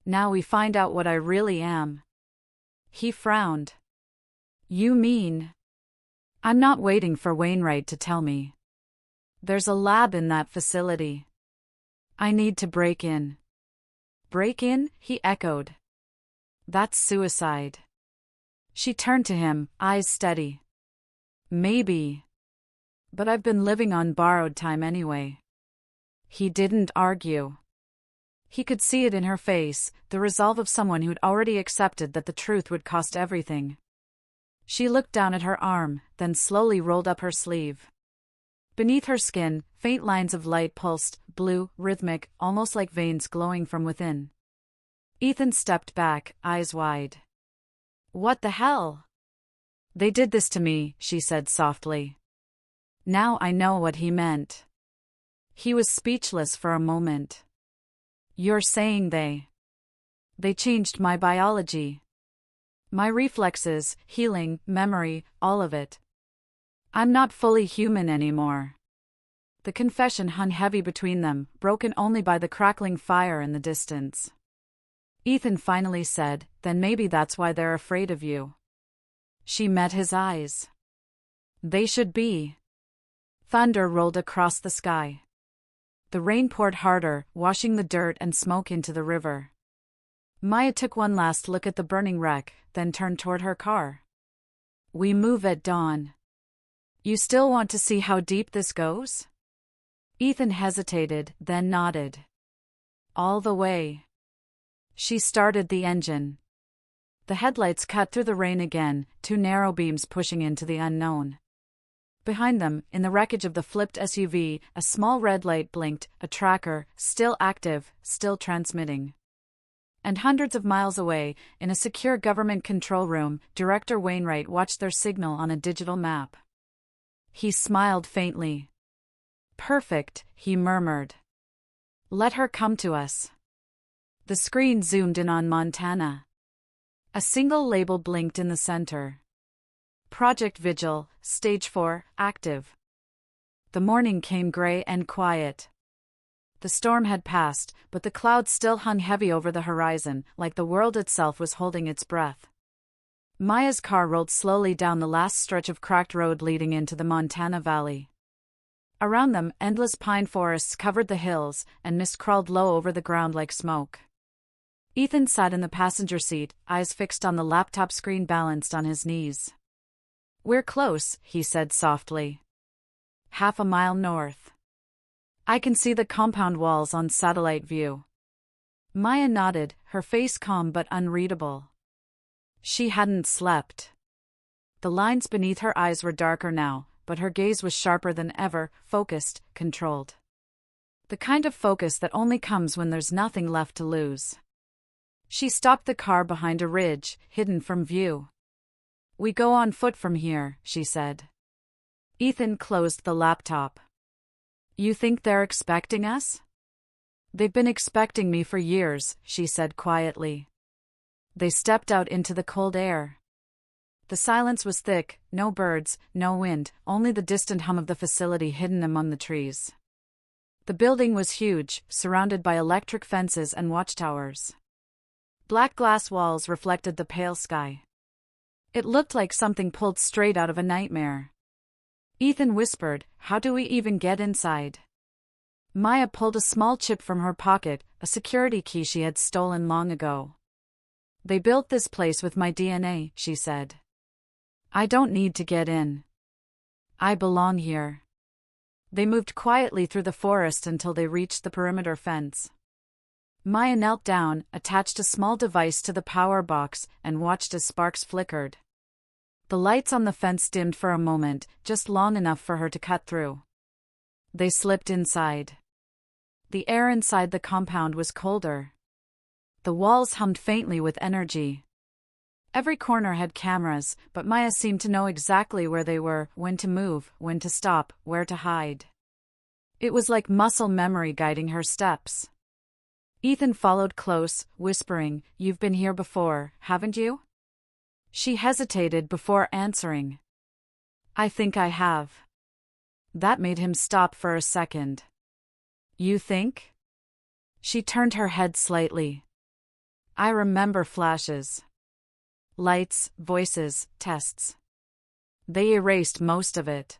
[SPEAKER 1] Now we find out what I really am. He frowned. You mean? I'm not waiting for Wainwright to tell me. There's a lab in that facility. I need to break in. Break in? He echoed. That's suicide. She turned to him, eyes steady. Maybe. But I've been living on borrowed time anyway. He didn't argue. He could see it in her face, the resolve of someone who'd already accepted that the truth would cost everything. She looked down at her arm, then slowly rolled up her sleeve. Beneath her skin, faint lines of light pulsed, blue, rhythmic, almost like veins glowing from within. Ethan stepped back, eyes wide. What the hell? They did this to me, she said softly. Now I know what he meant. He was speechless for a moment. You're saying they changed my biology. My reflexes, healing, memory, all of it. I'm not fully human anymore. The confession hung heavy between them, broken only by the crackling fire in the distance. Ethan finally said, "Then maybe that's why they're afraid of you." She met his eyes. "They should be." Thunder rolled across the sky. The rain poured harder, washing the dirt and smoke into the river. Maya took one last look at the burning wreck, then turned toward her car. "We move at dawn. You still want to see how deep this goes?" Ethan hesitated, then nodded. "All the way." She started the engine. The headlights cut through the rain again, two narrow beams pushing into the unknown. Behind them, in the wreckage of the flipped SUV, a small red light blinked, a tracker, still active, still transmitting. And hundreds of miles away, in a secure government control room, Director Wainwright watched their signal on a digital map. He smiled faintly. "Perfect," he murmured. "Let her come to us." The screen zoomed in on Montana. A single label blinked in the center. Project Vigil, Stage 4, active. The morning came gray and quiet. The storm had passed, but the clouds still hung heavy over the horizon, like the world itself was holding its breath. Maya's car rolled slowly down the last stretch of cracked road leading into the Montana Valley. Around them, endless pine forests covered the hills, and mist crawled low over the ground like smoke. Ethan sat in the passenger seat, eyes fixed on the laptop screen balanced on his knees. "We're close," he said softly. "Half a mile north. I can see the compound walls on satellite view." Maya nodded, her face calm but unreadable. She hadn't slept. The lines beneath her eyes were darker now, but her gaze was sharper than ever, focused, controlled. The kind of focus that only comes when there's nothing left to lose. She stopped the car behind a ridge, hidden from view. "We go on foot from here," she said. Ethan closed the laptop. "You think they're expecting us?" "They've been expecting me for years," she said quietly. They stepped out into the cold air. The silence was thick, no birds, no wind, only the distant hum of the facility hidden among the trees. The building was huge, surrounded by electric fences and watchtowers. Black glass walls reflected the pale sky. It looked like something pulled straight out of a nightmare. Ethan whispered, "How do we even get inside?" Maya pulled a small chip from her pocket, a security key she had stolen long ago. "They built this place with my DNA," she said. "I don't need to get in. I belong here." They moved quietly through the forest until they reached the perimeter fence. Maya knelt down, attached a small device to the power box, and watched as sparks flickered. The lights on the fence dimmed for a moment, just long enough for her to cut through. They slipped inside. The air inside the compound was colder. The walls hummed faintly with energy. Every corner had cameras, but Maya seemed to know exactly where they were, when to move, when to stop, where to hide. It was like muscle memory guiding her steps. Ethan followed close, whispering, "You've been here before, haven't you?" She hesitated before answering. "I think I have." That made him stop for a second. "You think?" She turned her head slightly. "I remember flashes. Lights, voices, tests. They erased most of it.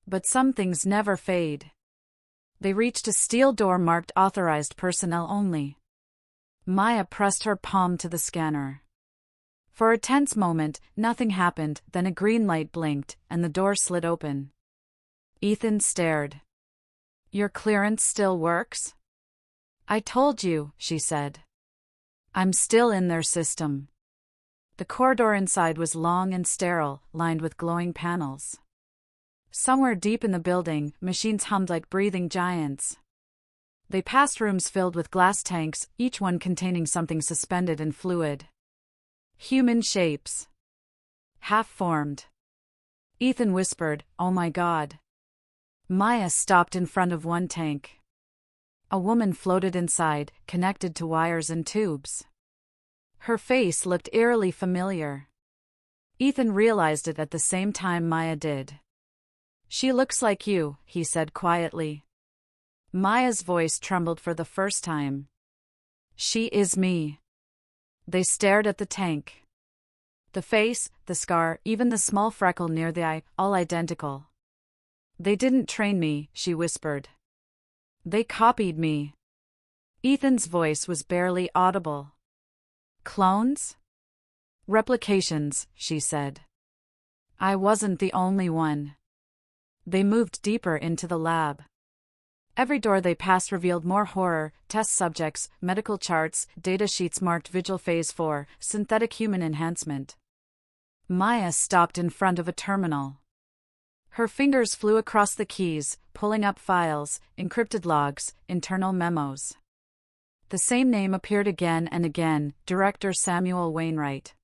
[SPEAKER 1] But some things never fade." They reached a steel door marked "Authorized Personnel Only." Maya pressed her palm to the scanner. For a tense moment, nothing happened, then a green light blinked, and the door slid open. Ethan stared. "Your clearance still works?" "I told you," she said. "I'm still in their system." The corridor inside was long and sterile, lined with glowing panels. Somewhere deep in the building, machines hummed like breathing giants. They passed rooms filled with glass tanks, each one containing something suspended in fluid. Human shapes. Half-formed. Ethan whispered, "Oh my God." Maya stopped in front of one tank. A woman floated inside, connected to wires and tubes. Her face looked eerily familiar. Ethan realized it at the same time Maya did. She looks like you, he said quietly. Maya's voice trembled for the first time. She is me. They stared at the tank. The face, the scar, even the small freckle near the eye, all identical. They didn't train me, she whispered. They copied me. Ethan's voice was barely audible. Clones? Replications, she said. I wasn't the only one. They moved deeper into the lab. Every door they passed revealed more horror: test subjects, medical charts, data sheets marked Vigil Phase 4, synthetic human enhancement. Maya stopped in front of a terminal. Her fingers flew across the keys, pulling up files, encrypted logs, internal memos. The same name appeared again and again: Director Samuel Wainwright.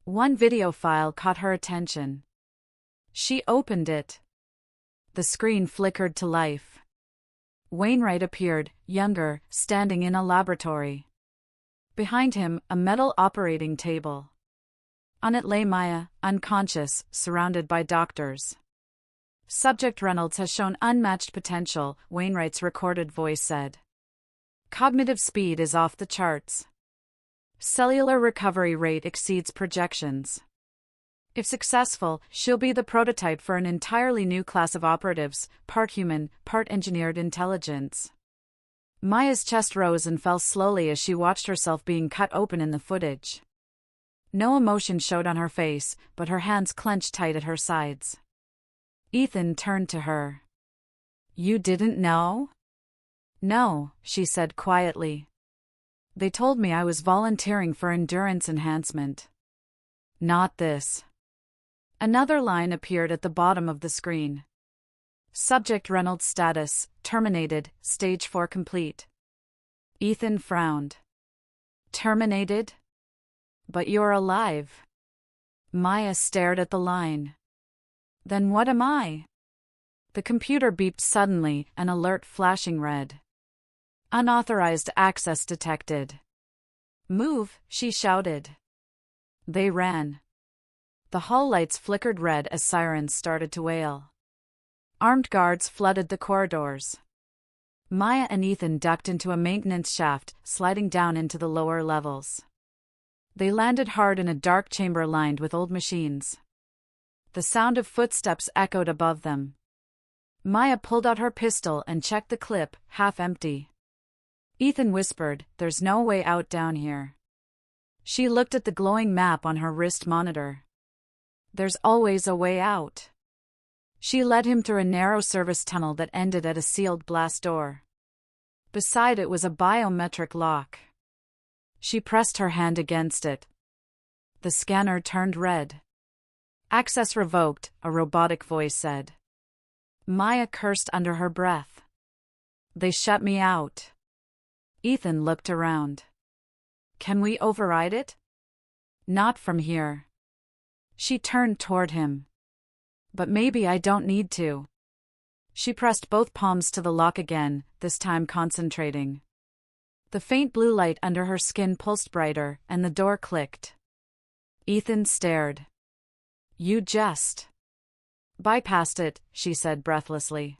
[SPEAKER 1] One video file caught her attention. She opened it. The screen flickered to life. Wainwright appeared, younger, standing in a laboratory. Behind him, a metal operating table. On it lay Maya, unconscious, surrounded by doctors. Subject Reynolds has shown unmatched potential, Wainwright's recorded voice said. Cognitive speed is off the charts. Cellular recovery rate exceeds projections. If successful, she'll be the prototype for an entirely new class of operatives, part human, part engineered intelligence. Maya's chest rose and fell slowly as she watched herself being cut open in the footage. No emotion showed on her face, but her hands clenched tight at her sides. Ethan turned to her. You didn't know? No, she said quietly. They told me I was volunteering for endurance enhancement. Not this. Another line appeared at the bottom of the screen. Subject Reynolds status, terminated, stage 4 complete. Ethan frowned. Terminated? But you're alive. Maya stared at the line. Then what am I? The computer beeped suddenly, an alert flashing red. Unauthorized access detected. Move, she shouted. They ran. The hall lights flickered red as sirens started to wail. Armed guards flooded the corridors. Maya and Ethan ducked into a maintenance shaft, sliding down into the lower levels. They landed hard in a dark chamber lined with old machines. The sound of footsteps echoed above them. Maya pulled out her pistol and checked the clip, half empty. Ethan whispered, "There's no way out down here." She looked at the glowing map on her wrist monitor. There's always a way out. She led him through a narrow service tunnel that ended at a sealed blast door. Beside it was a biometric lock. She pressed her hand against it. The scanner turned red. Access revoked, a robotic voice said. Maya cursed under her breath. They shut me out. Ethan looked around. Can we override it? Not from here. She turned toward him. But maybe I don't need to. She pressed both palms to the lock again, this time concentrating. The faint blue light under her skin pulsed brighter, and the door clicked. Ethan stared. You just bypassed it, she said breathlessly.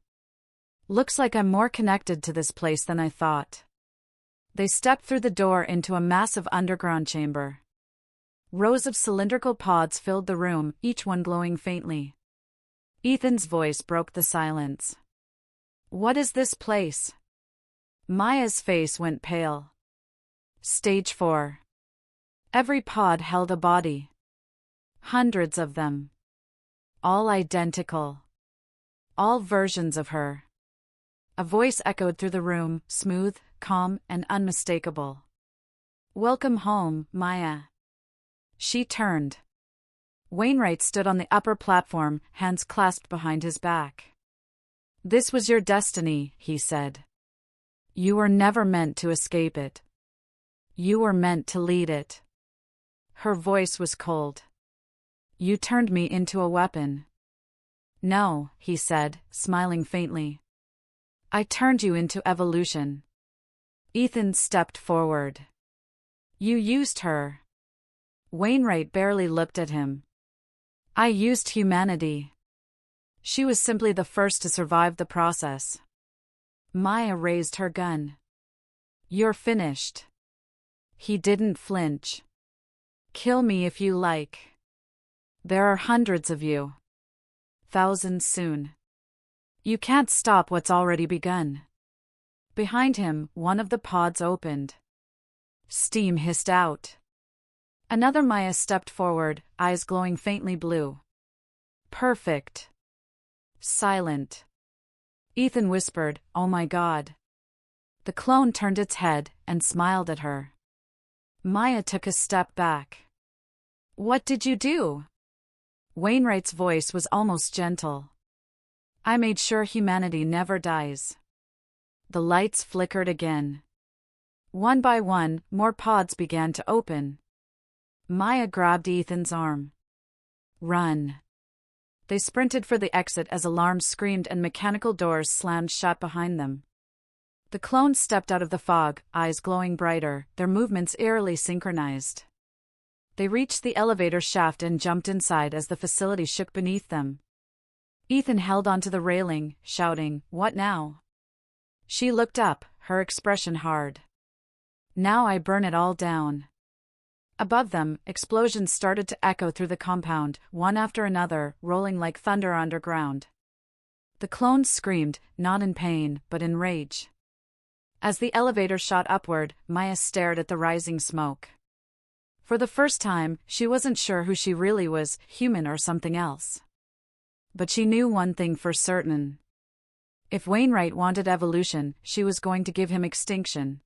[SPEAKER 1] Looks like I'm more connected to this place than I thought. They stepped through the door into a massive underground chamber. Rows of cylindrical pods filled the room, each one glowing faintly. Ethan's voice broke the silence. What is this place? Maya's face went pale. Stage 4. Every pod held a body. Hundreds of them. All identical. All versions of her. A voice echoed through the room, smooth, calm, and unmistakable. Welcome home, Maya. She turned. Wainwright stood on the upper platform, hands clasped behind his back. This was your destiny, he said. You were never meant to escape it. You were meant to lead it. Her voice was cold. You turned me into a weapon. No, he said, smiling faintly. I turned you into evolution. Ethan stepped forward. You used her. Wainwright barely looked at him. I used humanity. She was simply the first to survive the process. Maya raised her gun. "You're finished." He didn't flinch. "Kill me if you like. There are hundreds of you. Thousands soon. You can't stop what's already begun." Behind him, one of the pods opened. Steam hissed out. Another Maya stepped forward, eyes glowing faintly blue. "Perfect." Silent. Ethan whispered, "Oh my God." The clone turned its head and smiled at her. Maya took a step back. "What did you do?" Wainwright's voice was almost gentle. "I made sure humanity never dies." The lights flickered again. One by one, more pods began to open. Maya grabbed Ethan's arm. "Run." They sprinted for the exit as alarms screamed and mechanical doors slammed shut behind them. The clones stepped out of the fog, eyes glowing brighter, their movements eerily synchronized. They reached the elevator shaft and jumped inside as the facility shook beneath them. Ethan held onto the railing, shouting, "What now?" She looked up, her expression hard. "Now I burn it all down." Above them, explosions started to echo through the compound, one after another, rolling like thunder underground. The clones screamed, not in pain, but in rage. As the elevator shot upward, Maya stared at the rising smoke. For the first time, she wasn't sure who she really was, human or something else. But she knew one thing for certain. If Wainwright wanted evolution, she was going to give him extinction.